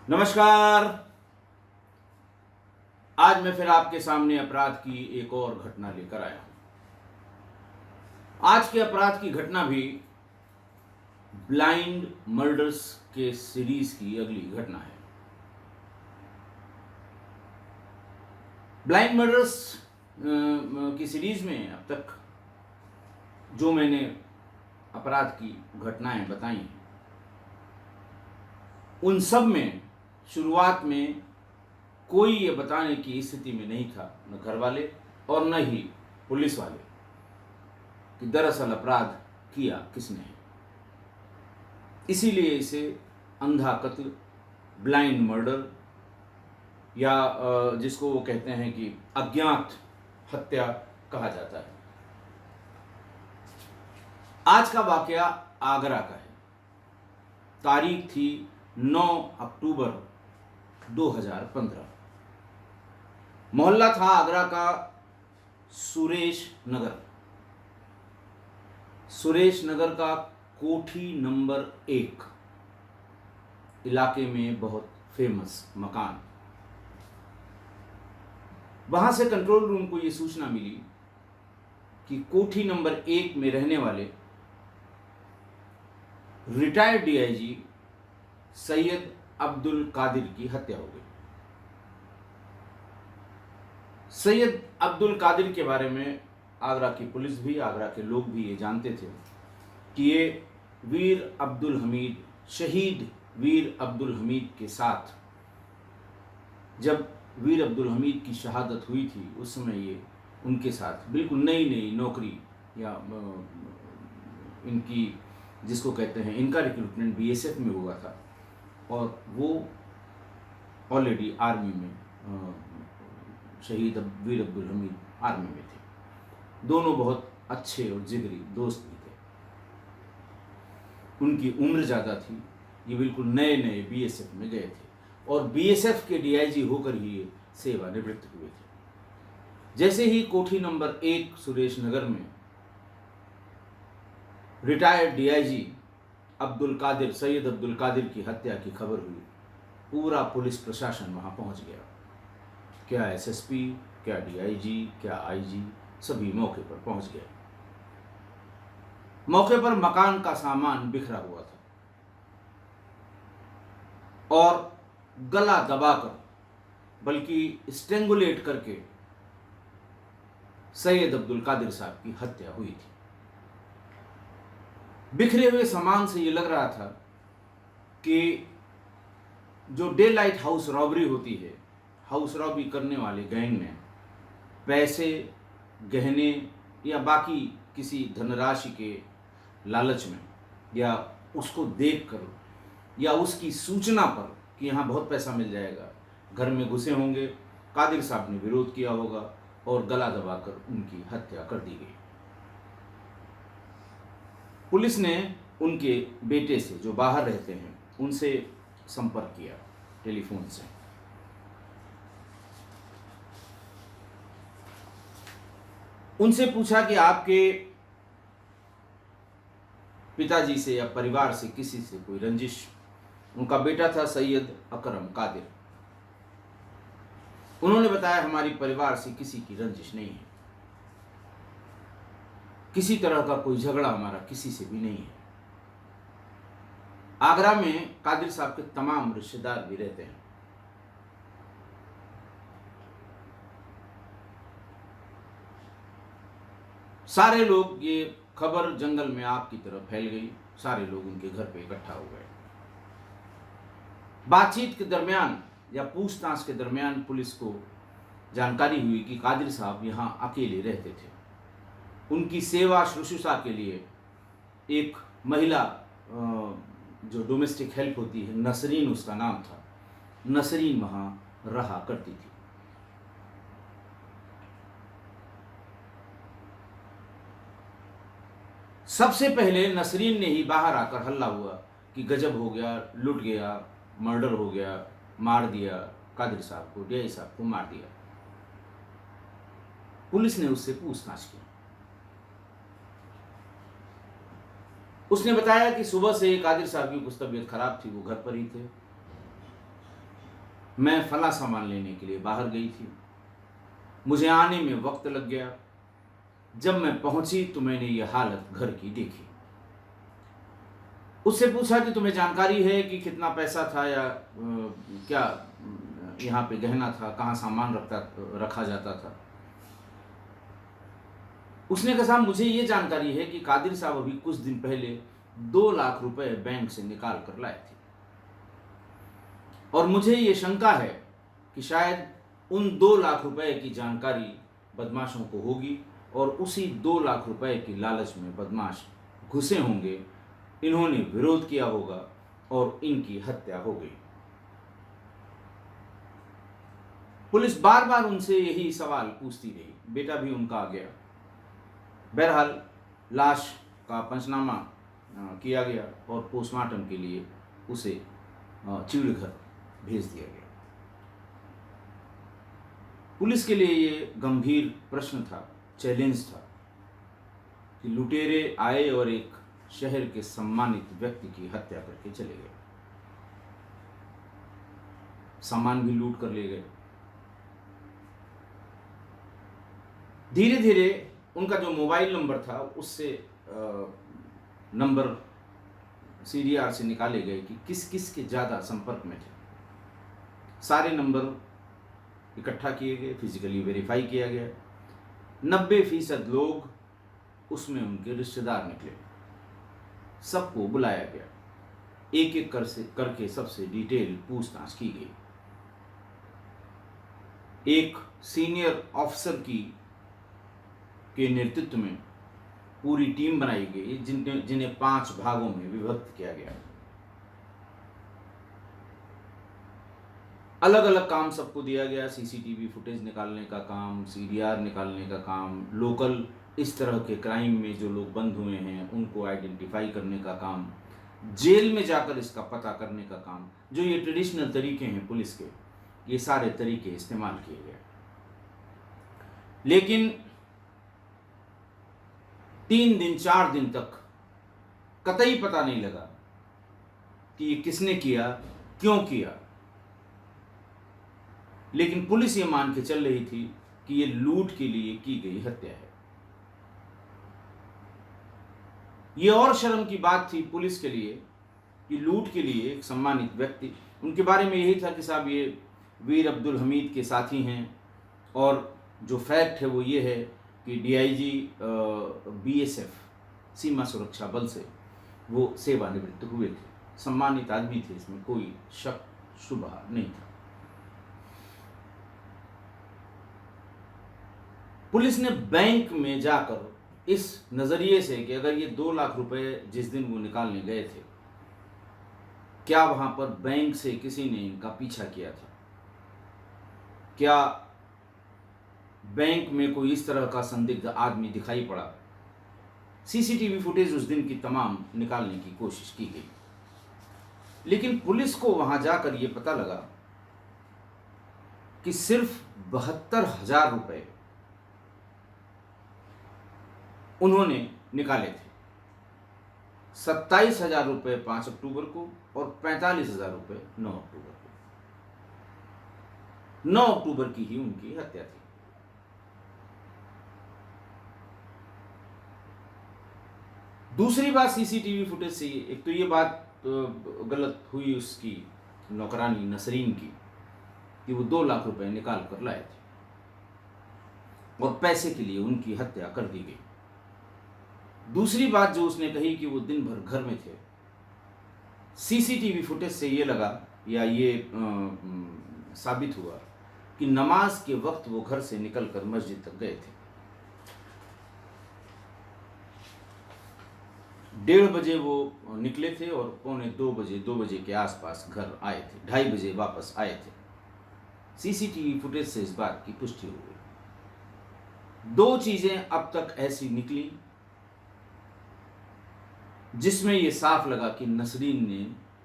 नमस्कार। आज मैं फिर आपके सामने अपराध की एक और घटना लेकर आया हूं। आज के अपराध की घटना भी ब्लाइंड मर्डर्स के सीरीज की अगली घटना है। ब्लाइंड मर्डर्स की सीरीज में अब तक जो मैंने अपराध की घटनाएं बताई हैं, उन सब में शुरुआत में कोई ये बताने की स्थिति में नहीं था, न घर वाले और न ही पुलिस वाले, कि दरअसल अपराध किया किसने है। इसीलिए इसे अंधा कत्ल, ब्लाइंड मर्डर या जिसको वो कहते हैं कि अज्ञात हत्या कहा जाता है। आज का वाकया आगरा का है। तारीख थी 9 अक्टूबर 2015। मोहल्ला था आगरा का सुरेश नगर का कोठी नंबर 1 इलाके में बहुत फेमस मकान। वहां से कंट्रोल रूम को यह सूचना मिली कि कोठी नंबर 1 में रहने वाले रिटायर्ड डीआईजी सैयद अब्दुल कादिर की हत्या हो गई। सैयद अब्दुल कादिर के बारे में आगरा की पुलिस भी, आगरा के लोग भी ये जानते थे कि ये शहीद वीर अब्दुल हमीद के साथ, जब वीर अब्दुल हमीद की शहादत हुई थी उस समय ये उनके साथ बिल्कुल नई नौकरी या इनकी जिसको कहते हैं इनका रिक्रूटमेंट बीएसएफ में हुआ था और वो ऑलरेडी आर्मी में शहीद वीर अब्दुल हमीद आर्मी में थे। दोनों बहुत अच्छे और जिगरी दोस्त भी थे। उनकी उम्र ज़्यादा थी। ये बिल्कुल नए बीएसएफ में गए थे और बीएसएफ के डीआईजी होकर ही ये सेवानिवृत्त हुए थे। जैसे ही कोठी नंबर 1 सुरेश नगर में रिटायर्ड डीआईजी सैयद अब्दुल कादिर की हत्या की खबर हुई, पूरा पुलिस प्रशासन वहां पहुंच गया। क्या एसएसपी, क्या डीआईजी, क्या आईजी, सभी मौके पर पहुंच गए। मौके पर मकान का सामान बिखरा हुआ था और गला दबाकर, बल्कि स्ट्रेंगुलेट करके सैयद अब्दुल कादिर साहब की हत्या हुई थी। बिखरे हुए सामान से ये लग रहा था कि जो डे लाइट हाउस रॉबरी होती है, हाउस रॉबरी करने वाले गैंग ने पैसे, गहने या बाकी किसी धनराशि के लालच में या उसको देखकर या उसकी सूचना पर कि यहाँ बहुत पैसा मिल जाएगा, घर में घुसे होंगे। कादिर साहब ने विरोध किया होगा और गला दबाकर उनकी हत्या कर दी गई। पुलिस ने उनके बेटे से, जो बाहर रहते हैं, उनसे संपर्क किया टेलीफोन से। उनसे पूछा कि आपके पिताजी से या परिवार से किसी से कोई रंजिश। उनका बेटा था सैयद अकरम कादिर। उन्होंने बताया हमारी परिवार से किसी की रंजिश नहीं है, किसी तरह का कोई झगड़ा हमारा किसी से भी नहीं है। आगरा में कादिर साहब के तमाम रिश्तेदार भी रहते हैं। सारे लोग, ये खबर जंगल में आग की तरह फैल गई। सारे लोग उनके घर पे इकट्ठा हो गए। बातचीत के दरमियान या पूछताछ के दरमियान पुलिस को जानकारी हुई कि कादिर साहब यहाँ अकेले रहते थे। उनकी सेवा शुश्रूषा के लिए एक महिला, जो डोमेस्टिक हेल्प होती है, नसरीन उसका नाम था, नसरीन वहाँ रहा करती थी। सबसे पहले नसरीन ने ही बाहर आकर हल्ला हुआ कि गजब हो गया, लूट गया, मर्डर हो गया, मार दिया कादिर साहब को, डीआई साहब को मार दिया। पुलिस ने उससे पूछताछ की। उसने बताया कि सुबह से कादिर साहब की कुछ तबीयत खराब थी, वो घर पर ही थे। मैं फला सामान लेने के लिए बाहर गई थी, मुझे आने में वक्त लग गया, जब मैं पहुंची तो मैंने ये हालत घर की देखी। उससे पूछा कि तुम्हें जानकारी है कि कितना पैसा था या क्या यहाँ पे गहना था, कहाँ सामान रखा जाता था। उसने कहा साहब मुझे ये जानकारी है कि कादिर साहब अभी कुछ दिन पहले 2 लाख रुपए बैंक से निकाल कर लाए थे, और मुझे ये शंका है कि शायद उन 2 लाख रुपए की जानकारी बदमाशों को होगी और उसी 2 लाख रुपए की लालच में बदमाश घुसे होंगे, इन्होंने विरोध किया होगा और इनकी हत्या हो गई। पुलिस बार बार उनसे यही सवाल पूछती रही, बेटा भी उनका आ गया। बहरहाल लाश का पंचनामा किया गया और पोस्टमार्टम के लिए उसे चिड़घर भेज दिया गया। पुलिस के लिए ये गंभीर प्रश्न था, चैलेंज था कि लुटेरे आए और एक शहर के सम्मानित व्यक्ति की हत्या करके चले गए, सामान भी लूट कर ले गए। धीरे धीरे उनका जो मोबाइल नंबर था उससे नंबर सीडीआर से निकाले गए कि किस किस के ज़्यादा संपर्क में थे। सारे नंबर इकट्ठा किए गए, फिजिकली वेरीफाई किया गया। 90% लोग उसमें उनके रिश्तेदार निकले। सबको बुलाया गया, एक एक करके सबसे डिटेल पूछताछ की गई। एक सीनियर ऑफिसर के नेतृत्व में पूरी टीम बनाई गई जिन्हें 5 भागों में विभक्त किया गया। अलग अलग काम सबको दिया गया, सीसीटीवी फुटेज निकालने का काम, सीडीआर निकालने का काम, लोकल इस तरह के क्राइम में जो लोग बंद हुए हैं उनको आइडेंटिफाई करने का काम, जेल में जाकर इसका पता करने का काम। जो ये ट्रेडिशनल तरीके हैं पुलिस के, ये सारे तरीके इस्तेमाल किए गए। लेकिन 3 दिन 4 दिन तक कतई पता नहीं लगा कि ये किसने किया, क्यों किया। लेकिन पुलिस ये मान के चल रही थी कि ये लूट के लिए की गई हत्या है। ये और शर्म की बात थी पुलिस के लिए कि लूट के लिए एक सम्मानित व्यक्ति, उनके बारे में यही था कि साहब ये वीर अब्दुल हमीद के साथी हैं, और जो फैक्ट है वो ये है कि डीआईजी बीएसएफ सीमा सुरक्षा बल से वो सेवानिवृत्त हुए थे, सम्मानित आदमी थे, इसमें कोई शक शुबा नहीं था। पुलिस ने बैंक में जाकर इस नजरिए से कि अगर ये 2 लाख रुपए जिस दिन वो निकालने गए थे, क्या वहां पर बैंक से किसी ने इनका पीछा किया था, क्या बैंक में कोई इस तरह का संदिग्ध आदमी दिखाई पड़ा। सीसीटीवी फुटेज उस दिन की तमाम निकालने की कोशिश की गई, लेकिन पुलिस को वहां जाकर यह पता लगा कि सिर्फ 72,000 रुपए उन्होंने निकाले थे। 27,000 रुपए 5 अक्टूबर को और 45,000 रुपए 9 अक्टूबर को। 9 अक्टूबर की ही उनकी हत्या थी। दूसरी बात सीसीटीवी फुटेज से, एक तो ये बात गलत हुई उसकी नौकरानी नसरीन की कि वो 2 लाख रुपए निकाल कर लाए थे और पैसे के लिए उनकी हत्या कर दी गई। दूसरी बात जो उसने कही कि वो दिन भर घर में थे, सीसीटीवी फुटेज से ये लगा या ये साबित हुआ कि नमाज के वक्त वो घर से निकलकर मस्जिद तक गए थे। 1:30 बजे वो निकले थे और 2 बजे के आसपास घर आए थे, 2:30 बजे वापस आए थे। सीसीटीवी फुटेज से इस बात की पुष्टि हो गई। 2 चीजें अब तक ऐसी निकली जिसमें यह साफ लगा कि नसरीन ने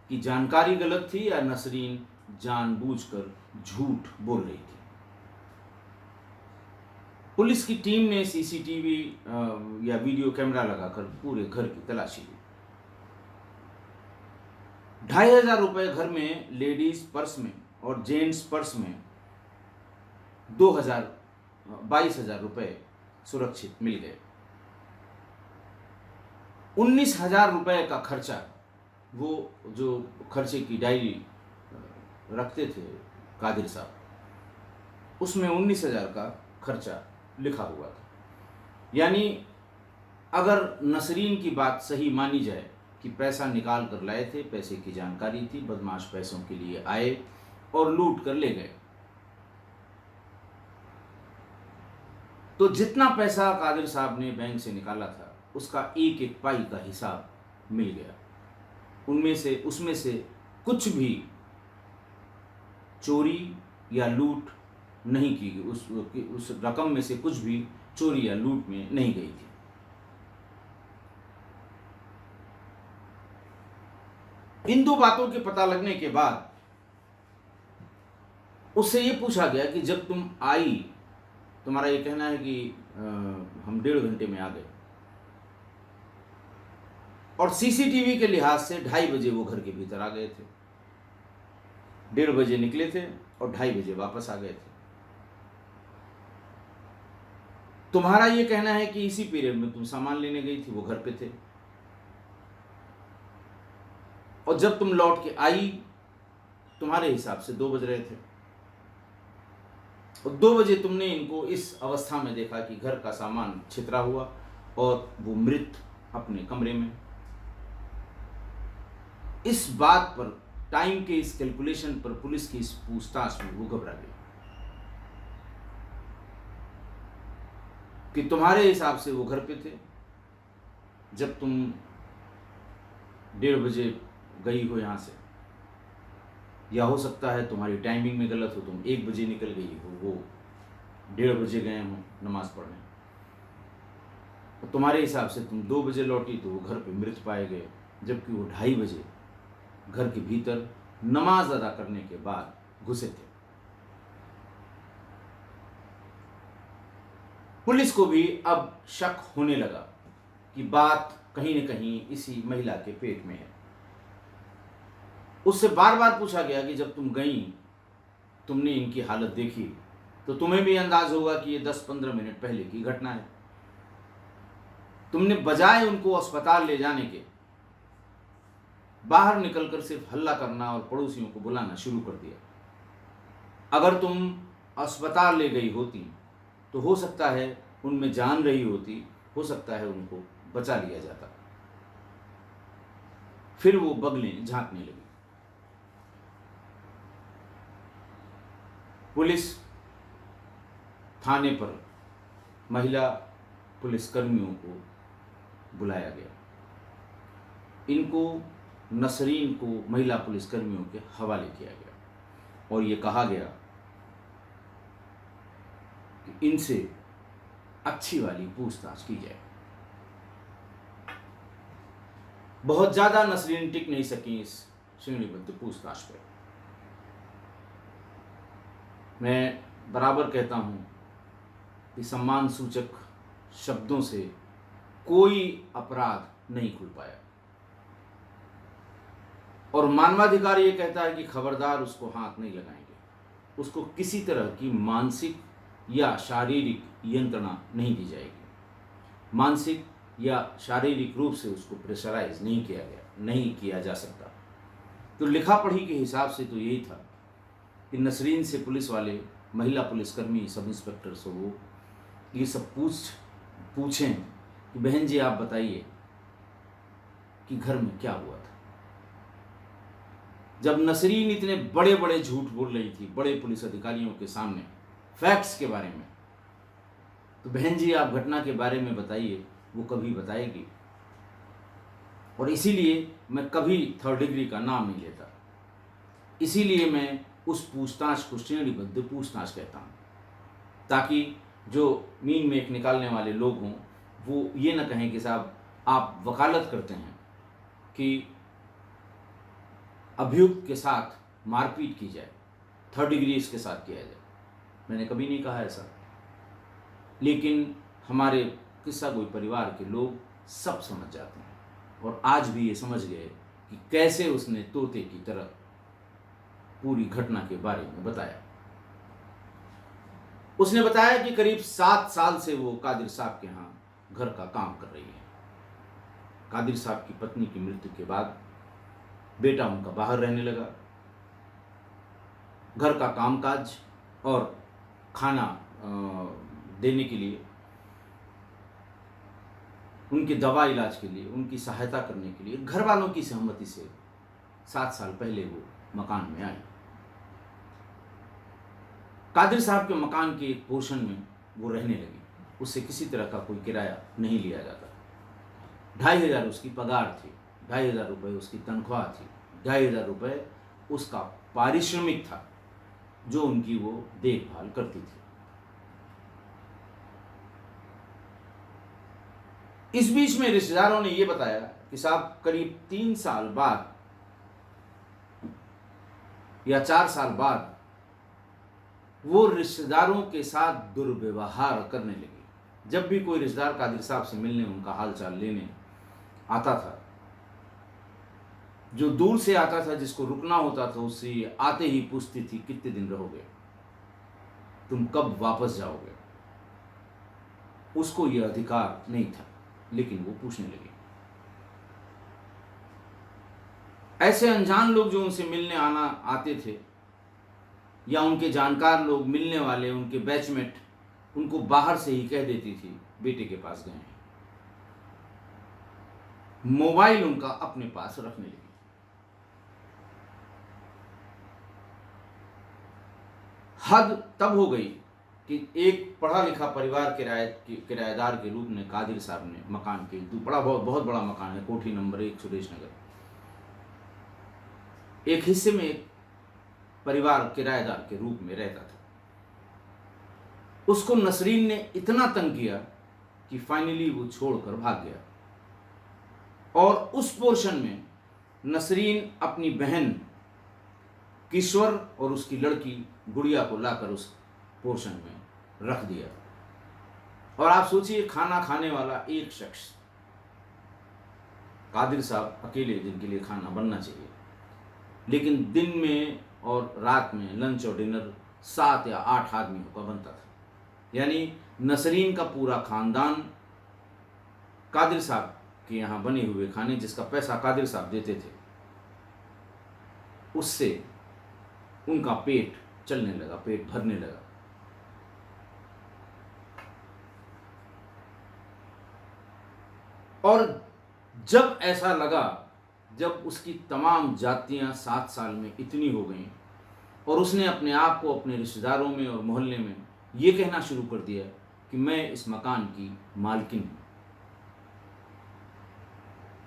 की जानकारी गलत थी या नसरीन जानबूझकर झूठ बोल रही थी। पुलिस की टीम ने सीसीटीवी या वीडियो कैमरा लगाकर पूरे घर की तलाशी ली। 2,500 रुपए घर में लेडीज पर्स में और जेंट्स पर्स में 22,000 रुपये सुरक्षित मिल गए। 19,000 रुपये का खर्चा, वो जो खर्चे की डायरी रखते थे कादिर साहब, उसमें 19,000 का खर्चा लिखा हुआ था। यानी अगर नसरीन की बात सही मानी जाए कि पैसा निकाल कर लाए थे, पैसे की जानकारी थी, बदमाश पैसों के लिए आए और लूट कर ले गए, तो जितना पैसा कादिर साहब ने बैंक से निकाला था उसका एक एक पाई का हिसाब मिल गया। उसमें से कुछ भी चोरी या लूट नहीं की गई, उस रकम में से कुछ भी चोरी या लूट में नहीं गई थी। इन दो बातों के पता लगने के बाद उससे ये पूछा गया कि जब तुम आई, तुम्हारा ये कहना है कि हम 1.5 घंटे में आ गए, और सीसीटीवी के लिहाज से 2:30 बजे वो घर के भीतर आ गए थे, 1:30 बजे निकले थे और 2:30 बजे वापस आ गए थे। तुम्हारा ये कहना है कि इसी पीरियड में तुम सामान लेने गई थी, वो घर पे थे, और जब तुम लौट के आई तुम्हारे हिसाब से 2 बज रहे थे, और 2 बजे तुमने इनको इस अवस्था में देखा कि घर का सामान छितरा हुआ और वो मृत अपने कमरे में। इस बात पर, टाइम के इस कैलकुलेशन पर, पुलिस की इस पूछताछ में वो घबरा गई कि तुम्हारे हिसाब से वो घर पे थे जब तुम 1:30 बजे गई हो यहाँ से, या हो सकता है तुम्हारी टाइमिंग में गलत हो, तुम 1 बजे निकल गई हो, वो 1:30 बजे गए हों नमाज पढ़ने, तो तुम्हारे हिसाब से तुम 2 बजे लौटी तो वो घर पे मृत पाए गए, जबकि वो 2:30 बजे घर के भीतर नमाज अदा करने के बाद घुसे थे। पुलिस को भी अब शक होने लगा कि बात कहीं न कहीं इसी महिला के पेट में है। उससे बार बार पूछा गया कि जब तुम गई, तुमने इनकी हालत देखी, तो तुम्हें भी अंदाज होगा कि ये 10-15 मिनट पहले की घटना है। तुमने बजाय उनको अस्पताल ले जाने के बाहर निकलकर सिर्फ हल्ला करना और पड़ोसियों को बुलाना शुरू कर दिया। अगर तुम अस्पताल ले गई होती तो हो सकता है उनमें जान रही होती, हो सकता है उनको बचा लिया जाता। फिर वो बगलें झांकने लगी। पुलिस थाने पर महिला पुलिसकर्मियों को बुलाया गया। इनको, नसरीन को महिला पुलिसकर्मियों के हवाले किया गया और ये कहा गया कि इनसे अच्छी वाली पूछताछ की जाए। बहुत ज्यादा नसरीन टिक नहीं सकी इस श्रेणीबद्ध पूछताछ पर। मैं बराबर कहता हूं कि सम्मान सूचक शब्दों से कोई अपराध नहीं खुल पाया, और मानवाधिकार ये कहता है कि खबरदार उसको हाथ नहीं लगाएंगे, उसको किसी तरह की मानसिक या शारीरिक यंत्रणा नहीं दी जाएगी। मानसिक या शारीरिक रूप से उसको प्रेशराइज नहीं किया जा सकता। तो लिखा पढ़ी के हिसाब से तो यही था कि नसरीन से पुलिस वाले, महिला पुलिसकर्मी, सब इंस्पेक्टर से वो ये सब पूछें कि बहन जी आप बताइए कि घर में क्या हुआ था। जब नसरीन इतने बड़े बड़े झूठ बोल रही थी बड़े पुलिस अधिकारियों के सामने फैक्ट्स के बारे में, तो बहन जी आप घटना के बारे में बताइए, वो कभी बताएगी। और इसीलिए मैं कभी 3rd डिग्री का नाम नहीं लेता, इसीलिए मैं उस पूछताछ को श्रेणीबद्ध पूछताछ कहता हूँ, ताकि जो मीन मेख निकालने वाले लोग हों वो ये न कहें कि साहब आप वकालत करते हैं कि अभियुक्त के साथ मारपीट की जाए, 3rd डिग्री इसके साथ किया जाए। मैंने कभी नहीं कहा ऐसा, लेकिन हमारे किस्सा कोई परिवार के लोग सब समझ जाते हैं और आज भी ये समझ गए कि कैसे उसने तोते की तरह पूरी घटना के बारे में बताया। उसने बताया कि करीब 7 साल से वो कादिर साहब के यहाँ घर का काम कर रही है। कादिर साहब की पत्नी की मृत्यु के बाद बेटा उनका बाहर रहने लगा। घर का कामकाज और खाना देने के लिए, उनके दवा इलाज के लिए, उनकी सहायता करने के लिए घर वालों की सहमति से 7 साल पहले वो मकान में आई। कादिर साहब के मकान के एक पोर्शन में वो रहने लगी। उससे किसी तरह का कोई किराया नहीं लिया जाता। 2,500 उसकी पगार थी, 2,500 रुपये उसकी तनख्वाह थी, 2,500 रुपये उसका पारिश्रमिक था जो उनकी वो देखभाल करती थी। इस बीच में रिश्तेदारों ने ये बताया कि साहब करीब 3 साल बाद या 4 साल बाद वो रिश्तेदारों के साथ दुर्व्यवहार करने लगी। जब भी कोई रिश्तेदार कादिर साहब से मिलने, उनका हाल चाल लेने आता था, जो दूर से आता था, जिसको रुकना होता था, उससे आते ही पूछती थी कितने दिन रहोगे, तुम कब वापस जाओगे। उसको यह अधिकार नहीं था, लेकिन वो पूछने लगी। ऐसे अनजान लोग जो उनसे मिलने आते थे, या उनके जानकार लोग, मिलने वाले, उनके बैचमेट, उनको बाहर से ही कह देती थी बेटे के पास गए हैं। मोबाइल उनका अपने पास रखने लगी। हद तब हो गई कि एक पढ़ा लिखा परिवार किराएदार के रूप में कादिर साहब ने मकान के बहुत बड़ा मकान है, कोठी नंबर 1 सुरेश नगर, एक हिस्से में एक परिवार किराएदार के रूप में रहता था। उसको नसरीन ने इतना तंग किया कि फाइनली वो छोड़कर भाग गया। और उस पोर्शन में नसरीन अपनी बहन किश्वर और उसकी लड़की गुड़िया को लाकर उस पोर्शन में रख दिया। और आप सोचिए, खाना खाने वाला एक शख्स, कादिर साहब अकेले जिनके लिए खाना बनना चाहिए, लेकिन दिन में और रात में लंच और डिनर 7 या 8 आदमियों का बनता था। यानी नसरीन का पूरा खानदान कादिर साहब के यहाँ बने हुए खाने, जिसका पैसा कादिर साहब देते थे, उससे उनका पेट चलने लगा, पेट भरने लगा। और जब ऐसा लगा, जब उसकी तमाम जातियां 7 साल में इतनी हो गईं और उसने अपने आप को अपने रिश्तेदारों में और मोहल्ले में ये कहना शुरू कर दिया कि मैं इस मकान की मालकिन हूँ,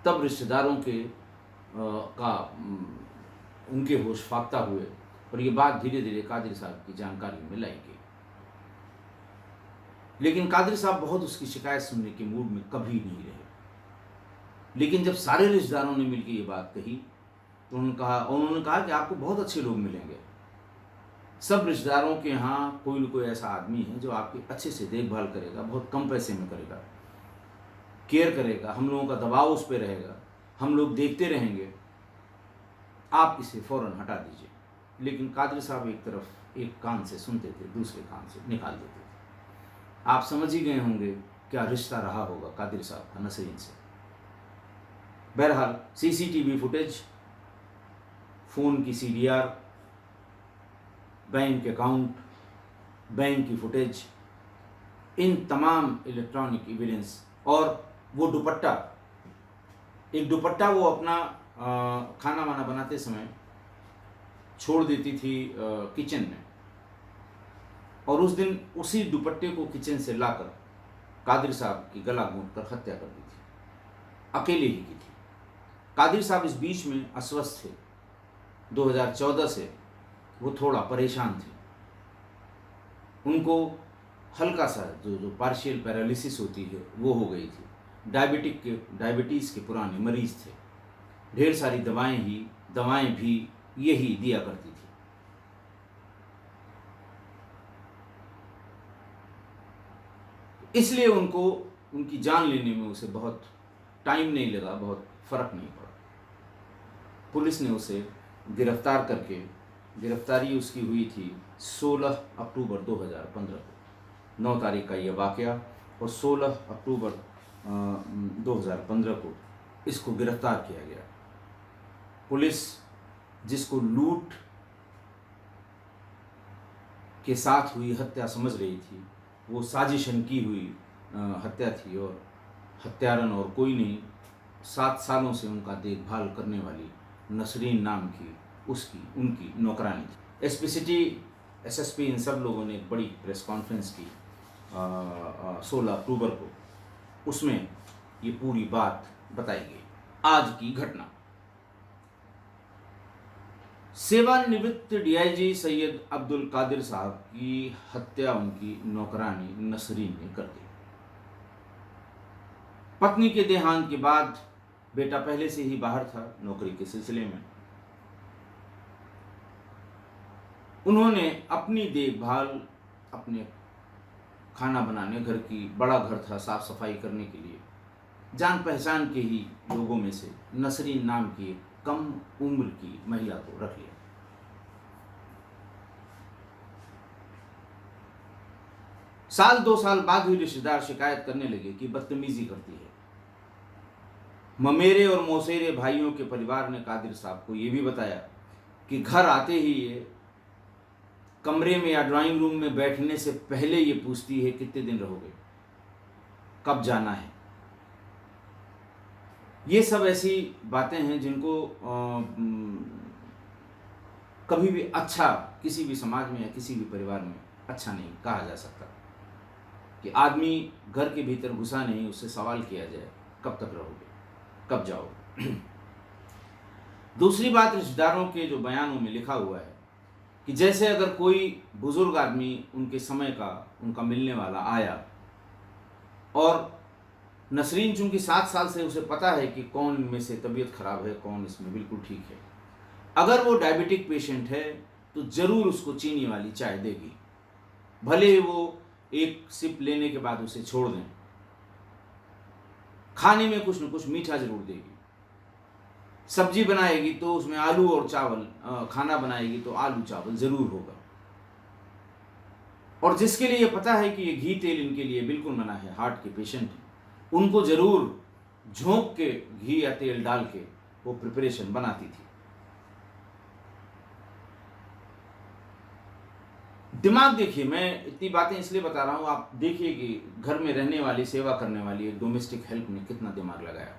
तब रिश्तेदारों के उनके होश फाख्ता हुए और ये बात धीरे धीरे कादिर साहब की जानकारी में लाई गई। लेकिन कादिर साहब बहुत उसकी शिकायत सुनने के मूड में कभी नहीं रहे। लेकिन जब सारे रिश्तेदारों ने मिलकर ये बात कही तो उन्होंने कहा कि आपको बहुत अच्छे लोग मिलेंगे। सब रिश्तेदारों के यहाँ कोई न कोई ऐसा आदमी है जो आपकी अच्छे से देखभाल करेगा, बहुत कम पैसे में करेगा, केयर करेगा, हम लोगों का दबाव उस पर रहेगा, हम लोग देखते रहेंगे, आप इसे फ़ौरन हटा दीजिए। लेकिन कादिर साहब एक तरफ एक कान से सुनते थे, दूसरे कान से निकाल देते थे। आप समझ ही गए होंगे क्या रिश्ता रहा होगा कादिर साहब का नसरीन से। बहरहाल सीसीटीवी फुटेज, फ़ोन की CDR, बैंक अकाउंट, बैंक की फुटेज, इन तमाम इलेक्ट्रॉनिक एविडेंस, और वो दुपट्टा, एक दुपट्टा वो अपना खाना वाना बनाते समय छोड़ देती थी किचन में, और उस दिन उसी दुपट्टे को किचन से लाकर कादिर साहब की गला घोंटकर हत्या कर दी थी, अकेले ही की थी। कादिर साहब इस बीच में अस्वस्थ थे। 2014 से वो थोड़ा परेशान थे। उनको हल्का सा जो पार्शियल पैरालिसिस होती है वो हो गई थी। डायबिटीज़ के पुराने मरीज़ थे। ढेर सारी दवाएं भी यही दिया करती थी। इसलिए उनको उनकी जान लेने में उसे बहुत टाइम नहीं लगा, बहुत फ़र्क नहीं पड़ा। पुलिस ने उसे गिरफ्तार करके गिरफ्तारी उसकी हुई थी 16 अक्टूबर 2015 को। 9 तारीख का यह वाक़या और 16 अक्टूबर 2015 को इसको गिरफ्तार किया गया। पुलिस जिसको लूट के साथ हुई हत्या समझ रही थी, वो साजिशन की हुई हत्या थी और हत्यारन और कोई नहीं, 7 सालों से उनका देखभाल करने वाली नसरीन नाम की उनकी नौकरानी थी। एसपी सिटी, एसएसपी, इन सब लोगों ने एक बड़ी प्रेस कॉन्फ्रेंस की 16 अक्टूबर को। उसमें ये पूरी बात बताई गई। आज की घटना, सेवानिवृत्त डीआईजी सैयद अब्दुल कादिर साहब की हत्या उनकी नौकरानी नसरीन ने कर दी। पत्नी के देहांत के बाद बेटा पहले से ही बाहर था नौकरी के सिलसिले में। उन्होंने अपनी देखभाल, अपने खाना बनाने, घर की बड़ा घर था, साफ सफाई करने के लिए जान पहचान के ही लोगों में से नसरीन नाम की एक कम उम्र की महिला को रख लिया। साल 2 साल बाद ही रिश्तेदार शिकायत करने लगे कि बदतमीजी करती है। ममेरे और मौसेरे भाइयों के परिवार ने कादिर साहब को यह भी बताया कि घर आते ही ये कमरे में या ड्राइंग रूम में बैठने से पहले ये पूछती है कितने दिन रहोगे, कब जाना है। ये सब ऐसी बातें हैं जिनको कभी भी अच्छा, किसी भी समाज में या किसी भी परिवार में अच्छा नहीं कहा जा सकता कि आदमी घर के भीतर घुसा नहीं, उससे सवाल किया जाए कब तक रहोगे, कब जाओगे। दूसरी बात, रिश्तेदारों के जो बयानों में लिखा हुआ है कि जैसे अगर कोई बुजुर्ग आदमी उनके समय का, उनका मिलने वाला आया और नसरीन चूंकि 7 साल से उसे पता है कि कौन इनमें से तबीयत खराब है, कौन इसमें बिल्कुल ठीक है, अगर वो डायबिटिक पेशेंट है तो ज़रूर उसको चीनी वाली चाय देगी, भले ही वो एक सिप लेने के बाद उसे छोड़ दें। खाने में कुछ न कुछ मीठा जरूर देगी। सब्जी बनाएगी तो उसमें आलू और चावल, खाना बनाएगी तो आलू चावल जरूर होगा। और जिसके लिए ये पता है कि ये घी तेल इनके लिए बिल्कुल मना है, हार्ट के पेशेंट हैं, उनको जरूर झोंक के घी या तेल डाल के वो प्रिपरेशन बनाती थी। दिमाग देखिए, मैं इतनी बातें इसलिए बता रहा हूं, आप देखिए कि घर में रहने वाली, सेवा करने वाली एक डोमेस्टिक हेल्प ने कितना दिमाग लगाया।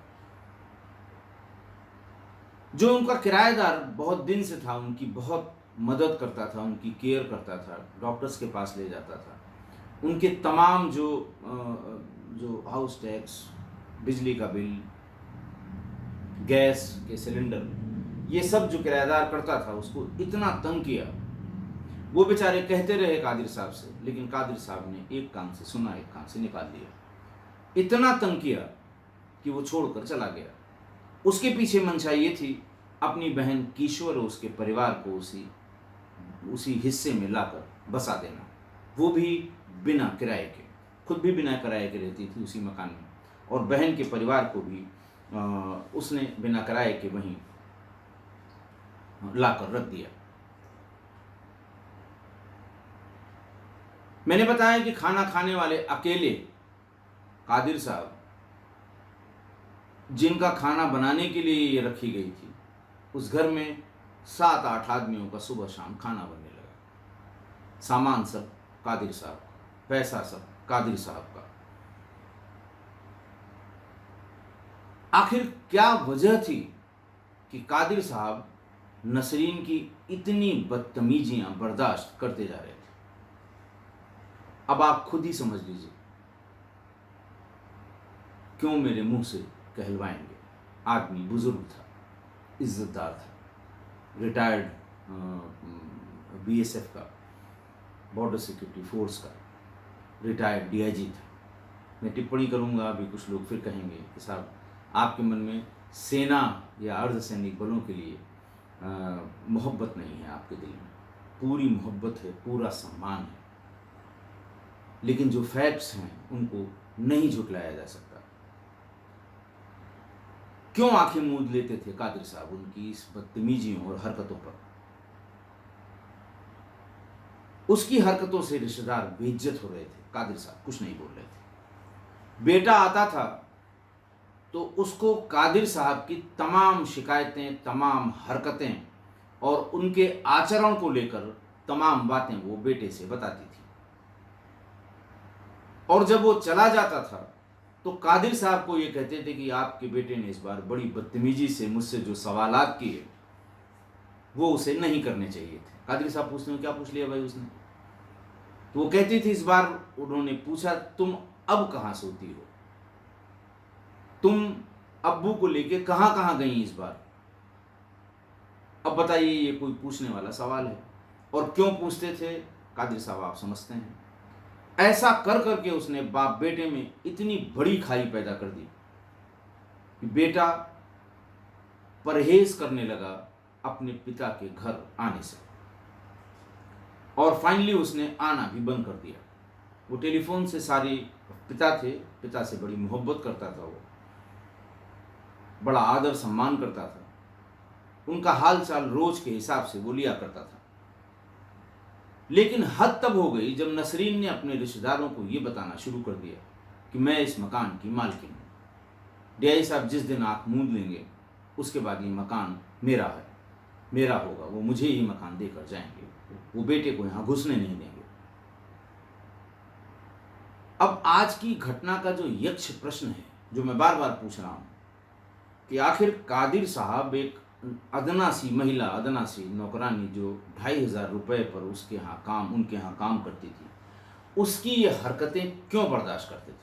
जो उनका किराएदार बहुत दिन से था, उनकी बहुत मदद करता था, उनकी केयर करता था, डॉक्टर्स के पास ले जाता था, उनके तमाम जो हाउस टैक्स, बिजली का बिल, गैस के सिलेंडर, ये सब जो किराएदार करता था, उसको इतना तंग किया। वो बेचारे कहते रहे कादिर साहब से, लेकिन कादिर साहब ने एक कान से सुना, एक कान से निकाल दिया। इतना तंग किया कि वो छोड़कर चला गया। उसके पीछे मंशा ये थी अपनी बहन किशोर और उसके परिवार को उसी हिस्से में लाकर बसा देना, वो भी बिना किराए के। खुद भी बिना किराए के रहती थी उसी मकान में, और बहन के परिवार को भी उसने बिना किराए के वहीं लाकर रख दिया। मैंने बताया कि खाना खाने वाले अकेले कादिर साहब, जिनका खाना बनाने के लिए ये रखी गई थी, उस घर में 7-8 आदमियों का सुबह शाम खाना बनने लगा। सामान सब कादिर साहब का, पैसा सब कादिर साहब का। आखिर क्या वजह थी कि कादिर साहब नसरीन की इतनी बदतमीजियां बर्दाश्त करते जा रहे थे? अब आप खुद ही समझ लीजिए, क्यों मेरे मुंह से कहलवाएंगे। आदमी बुजुर्ग था, इज्जतदार था, रिटायर्ड बीएसएफ का, बॉर्डर सिक्योरिटी फोर्स का रिटायर्ड डीआईजी था। मैं टिप्पणी करूंगा, अभी कुछ लोग फिर कहेंगे कि साहब आपके मन में सेना या अर्धसैनिक बलों के लिए मोहब्बत नहीं है, आपके दिल में पूरी मोहब्बत है, पूरा सम्मान है, लेकिन जो फैक्ट्स हैं उनको नहीं झुटलाया जा सकता। क्यों आंखें मूंद लेते थे कादिर साहब उनकी इस बदतमीजियों और हरकतों पर? उसकी हरकतों से रिश्तेदार बेइज्जत हो रहे थे। कादिर साहब कुछ नहीं बोल रहे थे। बेटा आता था तो उसको कादिर साहब की तमाम शिकायतें, तमाम हरकतें और उनके आचरण को लेकर तमाम बातें वो बेटे से बताती थी। और जब वो चला जाता था तो कादिर साहब को ये कहते थे कि आपके बेटे ने इस बार बड़ी बदतमीजी से मुझसे जो सवालात किए वो उसे नहीं करने चाहिए थे। कादिर साहब पूछते हैं क्या पूछ लिया भाई उसने? तो वो कहती थी इस बार उन्होंने पूछा तुम अब कहाँ सोती हो, तुम अब्बू को लेके कहाँ कहाँ गई इस बार? अब बताइए ये कोई पूछने वाला सवाल है? और क्यों पूछते थे कादिर साहब आप समझते हैं। ऐसा कर करके उसने बाप बेटे में इतनी बड़ी खाई पैदा कर दी कि बेटा परहेज करने लगा अपने पिता के घर आने से, और फाइनली उसने आना भी बंद कर दिया। वो टेलीफोन से सारी पिता थे, पिता से बड़ी मोहब्बत करता था, वो बड़ा आदर सम्मान करता था, उनका हाल चाल रोज के हिसाब से वो लिया करता था। लेकिन हद तब हो गई जब नसरीन ने अपने रिश्तेदारों को ये बताना शुरू कर दिया कि मैं इस मकान की मालकिन हूँ। डीआई साहब जिस दिन आँख मूंद लेंगे उसके बाद ये मकान मेरा है, मेरा होगा, वो मुझे ही मकान देकर जाएंगे, वो बेटे को यहाँ घुसने नहीं देंगे। अब आज की घटना का जो यक्ष प्रश्न है जो मैं बार बार पूछ रहा हूँ कि आखिर कादिर साहब एक अदना सी महिला, अदना सी नौकरानी जो 2500 रुपये पर उसके यहाँ काम, उनके यहाँ काम करती थी, उसकी ये हरकतें क्यों बर्दाश्त करते थे?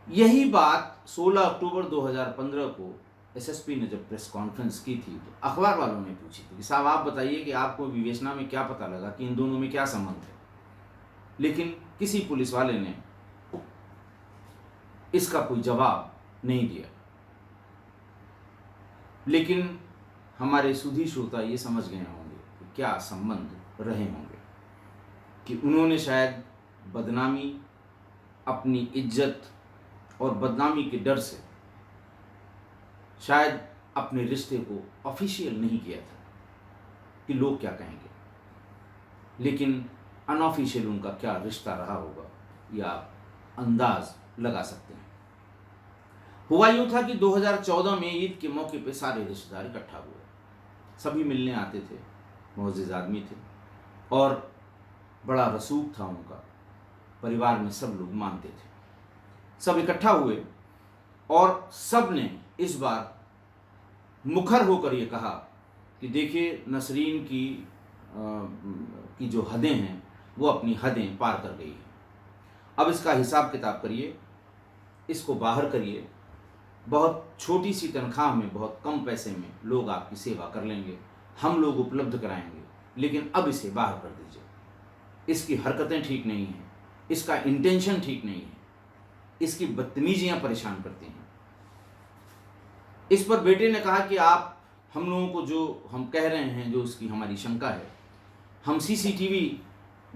यही बात 16 अक्टूबर 2015 को एसएसपी ने जब प्रेस कॉन्फ्रेंस की थी तो अखबार वालों ने पूछी थी कि साहब आप बताइए कि आपको विवेचना में क्या पता लगा कि इन दोनों में क्या संबंध है। लेकिन किसी पुलिस वाले ने इसका कोई जवाब नहीं दिया। लेकिन हमारे सुधी श्रोता ये समझ गए होंगे कि क्या संबंध रहे होंगे, कि उन्होंने शायद बदनामी, अपनी इज्जत और बदनामी के डर से शायद अपने रिश्ते को ऑफिशियल नहीं किया था कि लोग क्या कहेंगे, लेकिन अनऑफिशियल उनका क्या रिश्ता रहा होगा या अंदाज लगा सकते हैं। हुआ यूँ था कि 2014 में ईद के मौके पे सारे रिश्तेदार इकट्ठा हुए, सभी मिलने आते थे, मुअज़्ज़िज़ आदमी थे और बड़ा रसूख था उनका, परिवार में सब लोग मानते थे। सब इकट्ठा हुए और सब ने इस बार मुखर होकर ये कहा कि देखिए नसरीन की जो हदें हैं वो अपनी हदें पार कर गई हैं। अब इसका हिसाब किताब करिए, इसको बाहर करिए, बहुत छोटी सी तनख्वाह में, बहुत कम पैसे में लोग आपकी सेवा कर लेंगे, हम लोग उपलब्ध कराएंगे, लेकिन अब इसे बाहर कर दीजिए। इसकी हरकतें ठीक नहीं हैं, इसका इंटेंशन ठीक नहीं है, इसकी बदतमीजियाँ परेशान करती हैं। इस पर बेटे ने कहा कि आप हम लोगों को जो हम कह रहे हैं, जो उसकी हमारी शंका है, हम सीसीटीवी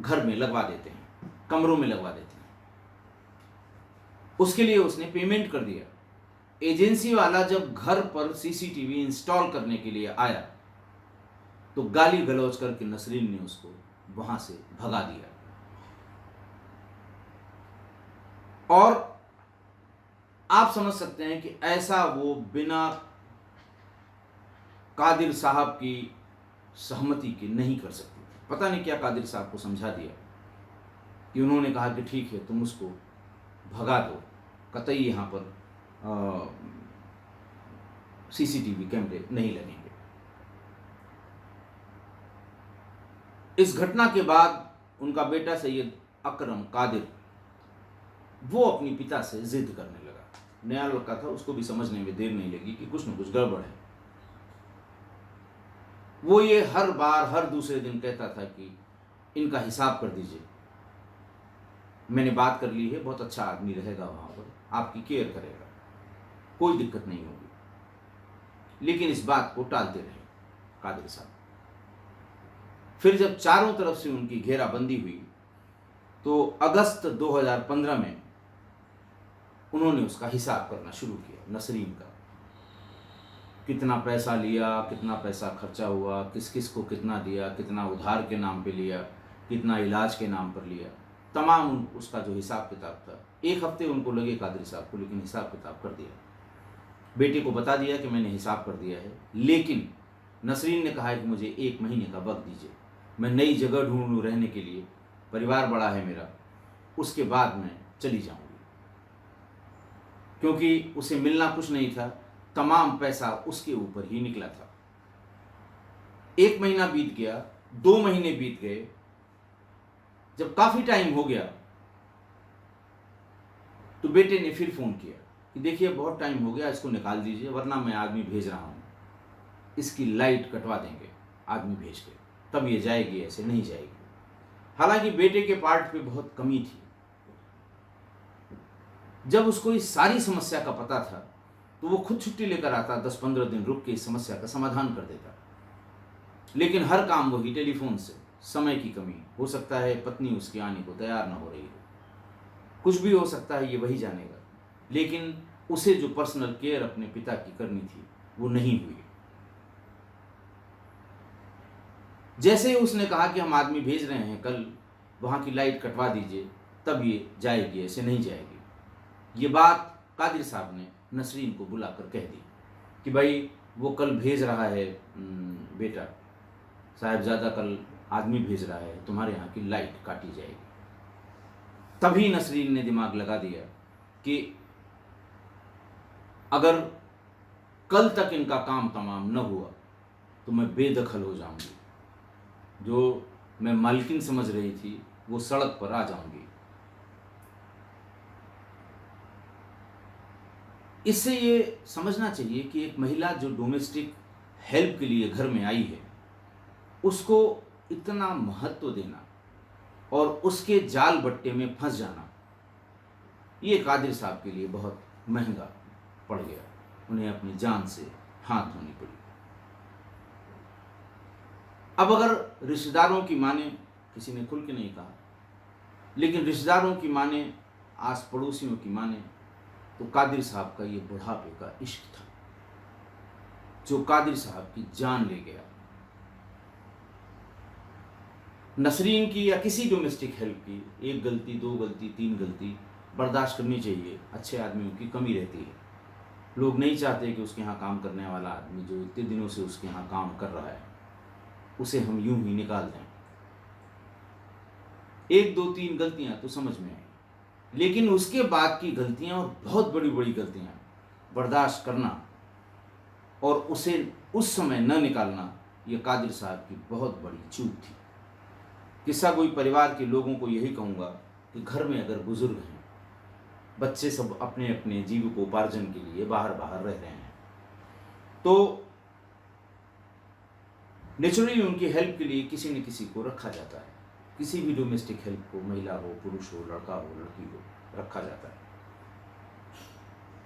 घर में लगवा देते हैं, कमरों में लगवा देते हैं। उसके लिए उसने पेमेंट कर दिया। एजेंसी वाला जब घर पर सीसीटीवी इंस्टॉल करने के लिए आया तो गाली गलौज करके नसरीन ने उसको वहां से भगा दिया। और आप समझ सकते हैं कि ऐसा वो बिना कादिर साहब की सहमति के नहीं कर सकती। पता नहीं क्या कादिर साहब को समझा दिया कि उन्होंने कहा कि ठीक है तुम उसको भगा दो, कतई यहाँ पर सीसीटीवी कैमरे नहीं लगेंगे। इस घटना के बाद उनका बेटा सैयद अकरम कादिर वो अपनी पिता से जिद करने लगा। नया लड़का था, उसको भी समझने में देर नहीं लगी कि कुछ न कुछ गड़बड़ है। वो ये हर बार हर दूसरे दिन कहता था कि इनका हिसाब कर दीजिए, मैंने बात कर ली है, बहुत अच्छा आदमी रहेगा वहाँ पर, आपकी केयर करेगा, कोई दिक्कत नहीं होगी। लेकिन इस बात को टालते रहे कादिर साहब। फिर जब चारों तरफ से उनकी घेराबंदी हुई तो अगस्त 2015 में उन्होंने उसका हिसाब करना शुरू किया, नसरीन का। कितना पैसा लिया, कितना पैसा खर्चा हुआ, किस किस को कितना दिया, कितना उधार के नाम पे लिया, कितना इलाज के नाम पर लिया, तमाम उसका जो हिसाब किताब था। 1 हफ्ते उनको लगे कादरी साहब को, लेकिन हिसाब किताब कर दिया। बेटे को बता दिया कि मैंने हिसाब कर दिया है, लेकिन नसरीन ने कहा है कि मुझे 1 महीने का वक्त दीजिए, मैं नई जगह ढूंढूं रहने के लिए, परिवार बड़ा है मेरा, उसके बाद मैं चली जाऊंगी। क्योंकि उसे मिलना कुछ नहीं था, तमाम पैसा उसके ऊपर ही निकला था। 1 महीना बीत गया, 2 महीने बीत गए। जब काफी टाइम हो गया तो बेटे ने फिर फोन किया कि देखिए बहुत टाइम हो गया, इसको निकाल दीजिए वरना मैं आदमी भेज रहा हूं, इसकी लाइट कटवा देंगे आदमी भेज के, तब ये जाएगी, ऐसे नहीं जाएगी। हालांकि बेटे के पार्ट पे बहुत कमी थी। जब उसको इस सारी समस्या का पता था तो वो खुद छुट्टी लेकर आता, 10-15 दिन रुक के इस समस्या का समाधान कर देता। लेकिन हर काम वही टेलीफोन से, समय की कमी, हो सकता है पत्नी उसके आने को तैयार न हो रही हो, कुछ भी हो सकता है, ये वही जानेगा। लेकिन उसे जो पर्सनल केयर अपने पिता की करनी थी वो नहीं हुई। जैसे ही उसने कहा कि हम आदमी भेज रहे हैं, कल वहां की लाइट कटवा दीजिए, तब ये जाएगी, ऐसे नहीं जाएगी। ये बात कादिर साहब ने नसरीन को बुलाकर कह दी कि भाई वो कल भेज रहा है, बेटा साहिबजादा कल आदमी भेज रहा है, तुम्हारे यहाँ की लाइट काटी जाएगी। तभी नसरीन ने दिमाग लगा दिया कि अगर कल तक इनका काम तमाम न हुआ तो मैं बेदखल हो जाऊंगी, जो मैं मालकिन समझ रही थी वो सड़क पर आ जाऊंगी। इससे ये समझना चाहिए कि एक महिला जो डोमेस्टिक हेल्प के लिए घर में आई है, उसको इतना महत्व देना और उसके जाल बट्टे में फंस जाना, ये कादिर साहब के लिए बहुत महंगा पड़ गया। उन्हें अपनी जान से हाथ धोनी पड़ी। अब अगर रिश्तेदारों की माने, किसी ने खुल के नहीं कहा, लेकिन रिश्तेदारों की माने, आस पड़ोसियों की माने, तो कादिर साहब का ये बुढ़ापे का इश्क था जो कादिर साहब की जान ले गया। नसरीन की या किसी डोमेस्टिक हेल्प की 1 गलती, 2 गलती, 3 गलती बर्दाश्त करनी चाहिए। अच्छे आदमियों की कमी रहती है। लोग नहीं चाहते कि उसके यहाँ काम करने वाला आदमी जो इतने दिनों से उसके यहाँ काम कर रहा है, उसे हम यूं ही निकाल दें। 1, 2, 3 गलतियां तो समझ में आई, लेकिन उसके बाद की गलतियां और बहुत बड़ी बड़ी गलतियां बर्दाश्त करना और उसे उस समय न निकालना, यह कादिर साहब की बहुत बड़ी चूक थी। किस्सा कोई परिवार के लोगों को यही कहूँगा कि घर में अगर बुजुर्ग हैं, बच्चे सब अपने अपने जीविकोपार्जन के लिए बाहर रह रहे हैं, तो नेचुरली उनकी हेल्प के लिए किसी न किसी को रखा जाता है। किसी भी डोमेस्टिक हेल्प को, महिला हो, पुरुष हो, लड़का हो, लड़की हो, रखा जाता है।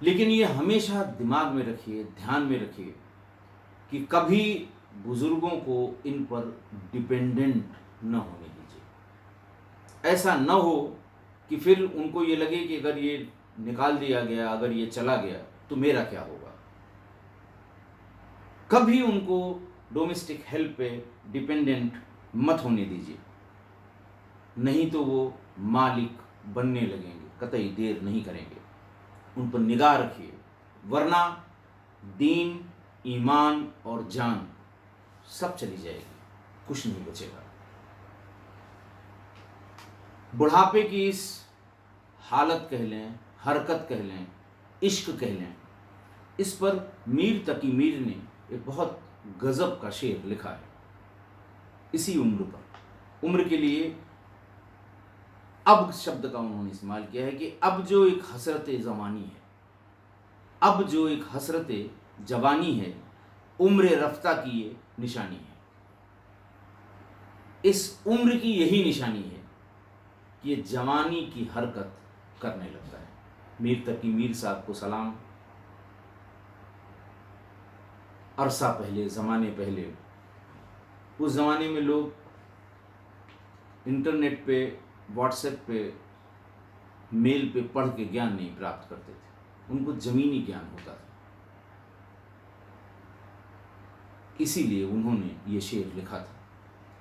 लेकिन ये हमेशा दिमाग में रखिए, ध्यान में रखिए कि कभी बुजुर्गों को इन पर डिपेंडेंट न होने दीजिए। ऐसा न हो कि फिर उनको ये लगे कि अगर ये निकाल दिया गया, अगर ये चला गया तो मेरा क्या होगा। कभी उनको डोमेस्टिक हेल्प पे डिपेंडेंट मत होने दीजिए, नहीं तो वो मालिक बनने लगेंगे, कतई देर नहीं करेंगे। उन पर निगाह रखिए, वरना दीन, ईमान और जान सब चली जाएगी, कुछ नहीं बचेगा। बुढ़ापे की इस हालत कह लें, हरकत कह लें, इश्क कह लें, इस पर मीर तकी मीर ने एक बहुत गजब का शेर लिखा है। इसी उम्र पर, उम्र के लिए अब शब्द का उन्होंने इस्तेमाल किया है कि अब जो एक हसरत ज़वानी है, अब जो एक हसरत जवानी है, उम्र रफ्ता की ये निशानी है। इस उम्र की यही निशानी है कि ये जवानी की हरकत करने लगता है। मीर तकी मीर साहब को सलाम। अरसा पहले, ज़माने पहले, उस ज़माने में लोग इंटरनेट पे, व्हाट्सएप पे, मेल पे पढ़ के ज्ञान नहीं प्राप्त करते थे, उनको ज़मीनी ज्ञान होता था। इसीलिए उन्होंने ये शेर लिखा था।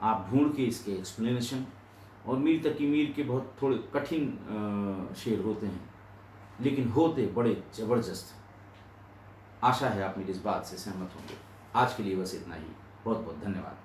आप ढूंढ के इसके एक्सप्लेनेशन, और मीर तकी मीर के बहुत थोड़े कठिन शेर होते हैं, लेकिन होते बड़े ज़बरदस्त। आशा है आप मेरी इस बात से सहमत होंगे। आज के लिए बस इतना ही। बहुत बहुत धन्यवाद।